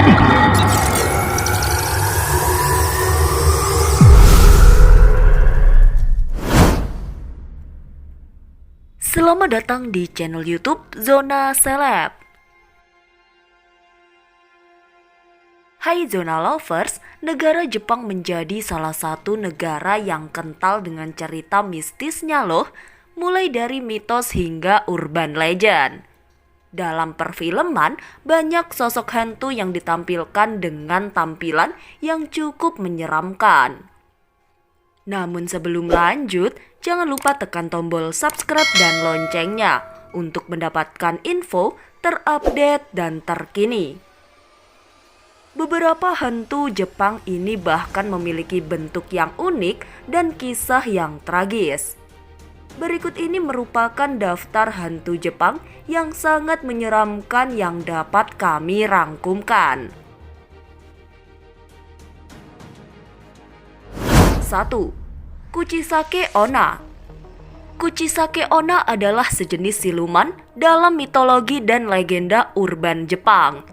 Selamat datang di channel YouTube Zona Seleb. Hai Zona Lovers, negara Jepang menjadi salah satu negara yang kental dengan cerita mistisnya loh, mulai dari mitos hingga urban legend. Dalam perfilman, banyak sosok hantu yang ditampilkan dengan tampilan yang cukup menyeramkan. Namun sebelum lanjut, jangan lupa tekan tombol subscribe dan loncengnya untuk mendapatkan info terupdate dan terkini. Beberapa hantu Jepang ini bahkan memiliki bentuk yang unik dan kisah yang tragis. Berikut ini merupakan daftar hantu Jepang yang sangat menyeramkan yang dapat kami rangkumkan. 1. Kuchisake Onna. Kuchisake Onna adalah sejenis siluman dalam mitologi dan legenda urban Jepang.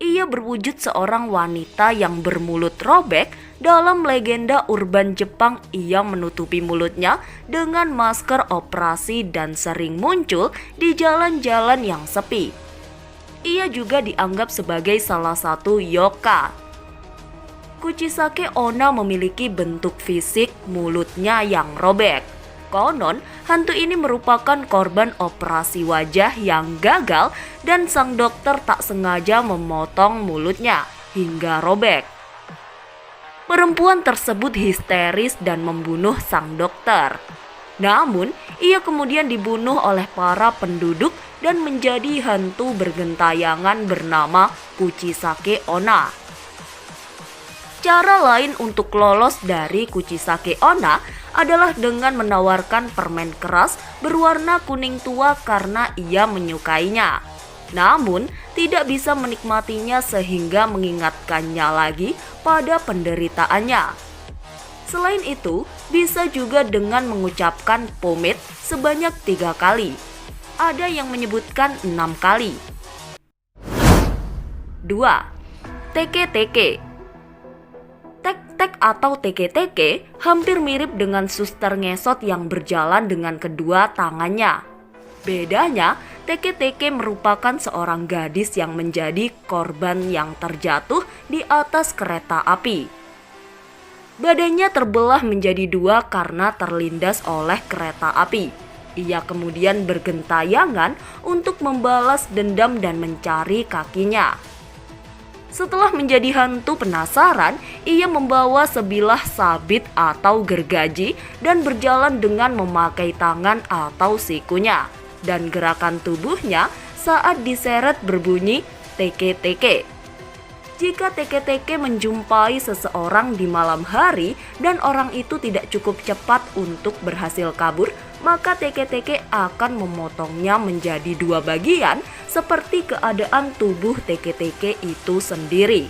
Ia berwujud seorang wanita yang bermulut robek. Dalam legenda urban Jepang, ia menutupi mulutnya dengan masker operasi dan sering muncul di jalan-jalan yang sepi. Ia juga dianggap sebagai salah satu yoka. Kuchisake Onna memiliki bentuk fisik mulutnya yang robek. Konon, hantu ini merupakan korban operasi wajah yang gagal dan sang dokter tak sengaja memotong mulutnya hingga robek. Perempuan tersebut histeris dan membunuh sang dokter. Namun, ia kemudian dibunuh oleh para penduduk dan menjadi hantu bergentayangan bernama Kuchisake Onna. Cara lain untuk lolos dari Kuchisake Onna adalah dengan menawarkan permen keras berwarna kuning tua karena ia menyukainya. Namun, tidak bisa menikmatinya sehingga mengingatkannya lagi pada penderitaannya. Selain itu, bisa juga dengan mengucapkan pomade sebanyak 3 kali. Ada yang menyebutkan 6 kali. 2. Teke-teke. Tek-tek atau teke-teke hampir mirip dengan suster ngesot yang berjalan dengan kedua tangannya. Bedanya, teke-teke merupakan seorang gadis yang menjadi korban yang terjatuh di atas kereta api. Badannya terbelah menjadi 2 karena terlindas oleh kereta api. Ia kemudian bergentayangan untuk membalas dendam dan mencari kakinya. Setelah menjadi hantu penasaran, ia membawa sebilah sabit atau gergaji dan berjalan dengan memakai tangan atau sikunya. Dan gerakan tubuhnya saat diseret berbunyi teke-teke. Jika teke-teke menjumpai seseorang di malam hari dan orang itu tidak cukup cepat untuk berhasil kabur, maka teke-teke akan memotongnya menjadi 2 bagian seperti keadaan tubuh teke-teke itu sendiri.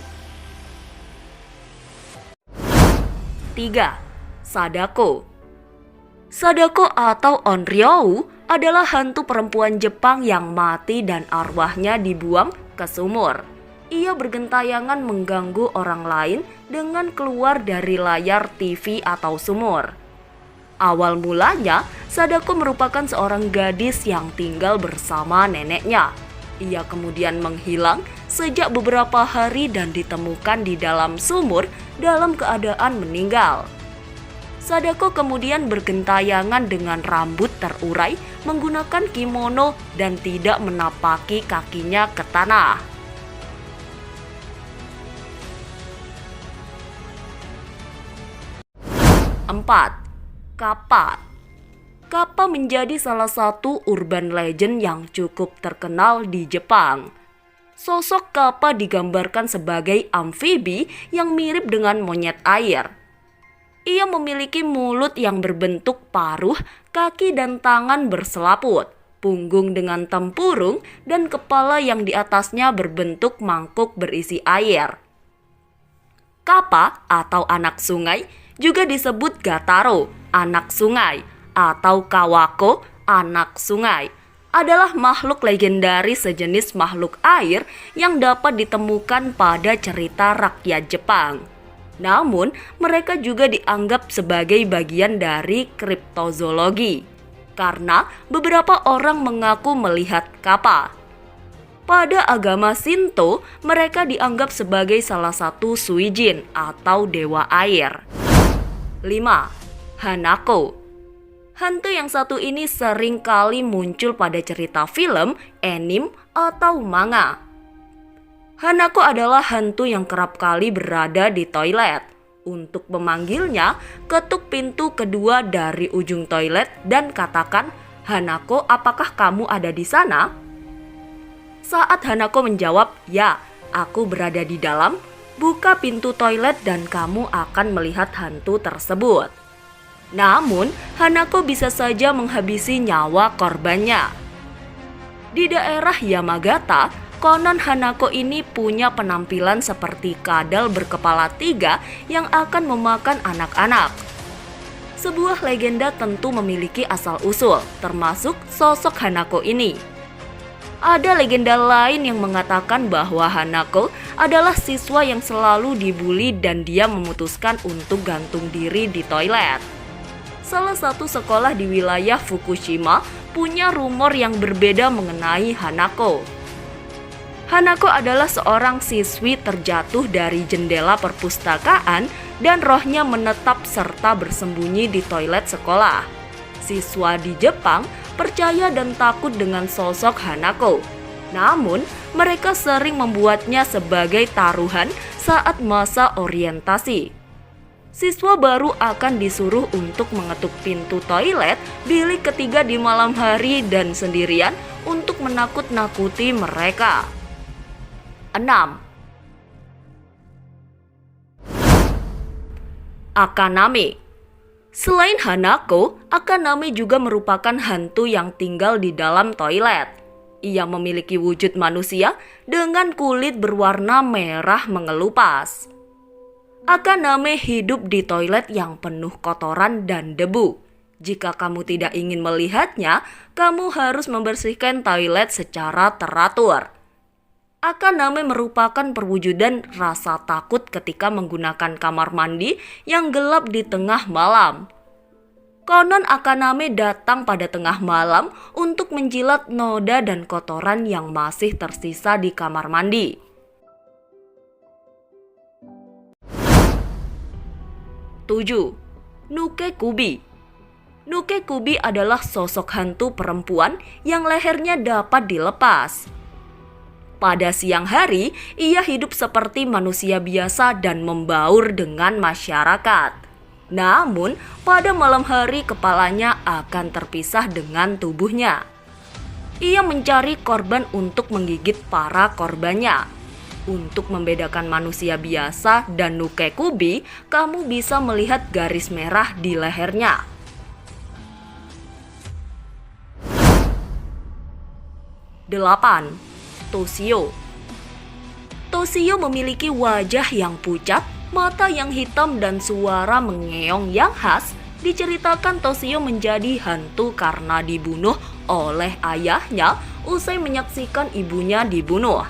3. Sadako. Sadako atau Onryou adalah hantu perempuan Jepang yang mati dan arwahnya dibuang ke sumur. Ia bergentayangan mengganggu orang lain dengan keluar dari layar TV atau sumur. Awal mulanya, Sadako merupakan seorang gadis yang tinggal bersama neneknya. Ia kemudian menghilang sejak beberapa hari dan ditemukan di dalam sumur dalam keadaan meninggal. Sadako kemudian bergentayangan dengan rambut terurai menggunakan kimono dan tidak menapaki kakinya ke tanah. 4. Kappa. Kappa menjadi salah satu urban legend yang cukup terkenal di Jepang. Sosok Kappa digambarkan sebagai amfibi yang mirip dengan monyet air. Ia memiliki mulut yang berbentuk paruh, kaki dan tangan berselaput, punggung dengan tempurung, dan kepala yang di atasnya berbentuk mangkuk berisi air. Kappa atau anak sungai juga disebut Gataro, anak sungai, atau Kawako, anak sungai. adalah makhluk legendaris sejenis makhluk air yang dapat ditemukan pada cerita rakyat Jepang. Namun, mereka juga dianggap sebagai bagian dari kriptozoologi karena beberapa orang mengaku melihat kappa. Pada agama Shinto, mereka dianggap sebagai salah satu suijin atau dewa air. 5. Hanako. Hantu yang satu ini sering kali muncul pada cerita film, anime, atau manga. Hanako adalah hantu yang kerap kali berada di toilet. Untuk memanggilnya, ketuk pintu kedua dari ujung toilet dan katakan, "Hanako, apakah kamu ada di sana?" Saat Hanako menjawab, "Ya, aku berada di dalam," buka pintu toilet dan kamu akan melihat hantu tersebut. Namun, Hanako bisa saja menghabisi nyawa korbannya. Di daerah Yamagata, konon Hanako ini punya penampilan seperti kadal berkepala 3 yang akan memakan anak-anak. Sebuah legenda tentu memiliki asal-usul, termasuk sosok Hanako ini. Ada legenda lain yang mengatakan bahwa Hanako adalah siswa yang selalu dibully dan dia memutuskan untuk gantung diri di toilet. Salah satu sekolah di wilayah Fukushima punya rumor yang berbeda mengenai Hanako. Hanako adalah seorang siswi terjatuh dari jendela perpustakaan dan rohnya menetap serta bersembunyi di toilet sekolah. Siswa di Jepang percaya dan takut dengan sosok Hanako. Namun, mereka sering membuatnya sebagai taruhan saat masa orientasi. Siswa baru akan disuruh untuk mengetuk pintu toilet bilik ketiga di malam hari dan sendirian untuk menakut-nakuti mereka. 6. Akaname. Selain Hanako, Akaname juga merupakan hantu yang tinggal di dalam toilet. Ia memiliki wujud manusia dengan kulit berwarna merah mengelupas. Akaname hidup di toilet yang penuh kotoran dan debu. Jika kamu tidak ingin melihatnya, kamu harus membersihkan toilet secara teratur. Akaname merupakan perwujudan rasa takut ketika menggunakan kamar mandi yang gelap di tengah malam. Konon Akaname datang pada tengah malam untuk menjilat noda dan kotoran yang masih tersisa di kamar mandi. 7. Nuke-kubi. Nuke-kubi adalah sosok hantu perempuan yang lehernya dapat dilepas. Pada siang hari, ia hidup seperti manusia biasa dan membaur dengan masyarakat. Namun, pada malam hari kepalanya akan terpisah dengan tubuhnya. Ia mencari korban untuk menggigit para korbannya. Untuk membedakan manusia biasa dan nuke-kubi, kamu bisa melihat garis merah di lehernya. 8. Toshio. Toshio memiliki wajah yang pucat, mata yang hitam dan suara mengeong yang khas. Diceritakan Toshio menjadi hantu karena dibunuh oleh ayahnya usai menyaksikan ibunya dibunuh.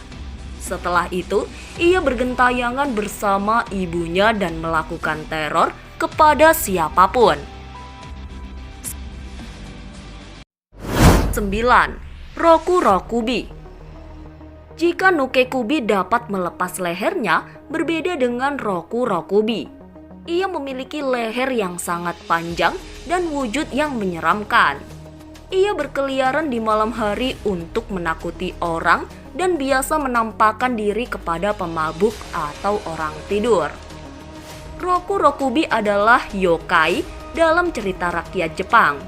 Setelah itu, ia bergentayangan bersama ibunya dan melakukan teror kepada siapapun. 9. Roku-rokubi. Jika Nuke-kubi dapat melepas lehernya, berbeda dengan Roku-rokubi. Ia memiliki leher yang sangat panjang dan wujud yang menyeramkan. Ia berkeliaran di malam hari untuk menakuti orang dan biasa menampakkan diri kepada pemabuk atau orang tidur. Roku-rokubi adalah yokai dalam cerita rakyat Jepang.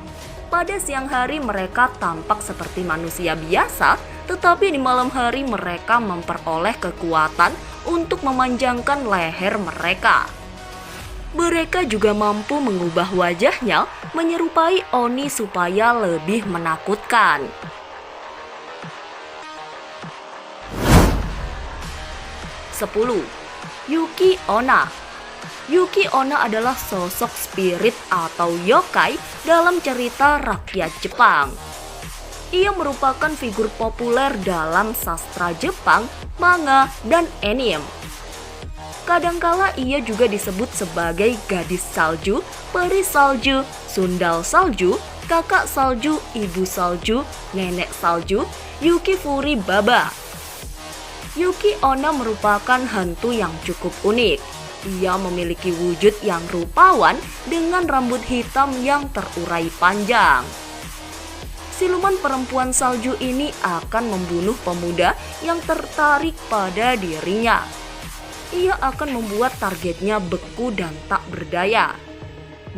Pada siang hari mereka tampak seperti manusia biasa, tetapi di malam hari mereka memperoleh kekuatan untuk memanjangkan leher mereka. Mereka juga mampu mengubah wajahnya menyerupai oni supaya lebih menakutkan. 10. Yuki Onna. Yuki Onna adalah sosok spirit atau yokai dalam cerita rakyat Jepang. Ia merupakan figur populer dalam sastra Jepang, manga, dan anime. Kadangkala ia juga disebut sebagai gadis salju, peri salju, sundal salju, kakak salju, ibu salju, nenek salju, Yuki Furibaba. Yuki Onna merupakan hantu yang cukup unik. Ia memiliki wujud yang rupawan dengan rambut hitam yang terurai panjang. Siluman perempuan salju ini akan membunuh pemuda yang tertarik pada dirinya. Ia akan membuat targetnya beku dan tak berdaya.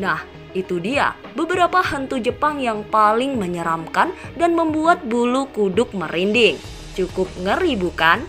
Nah, itu dia beberapa hantu Jepang yang paling menyeramkan dan membuat bulu kuduk merinding. Cukup ngeri bukan?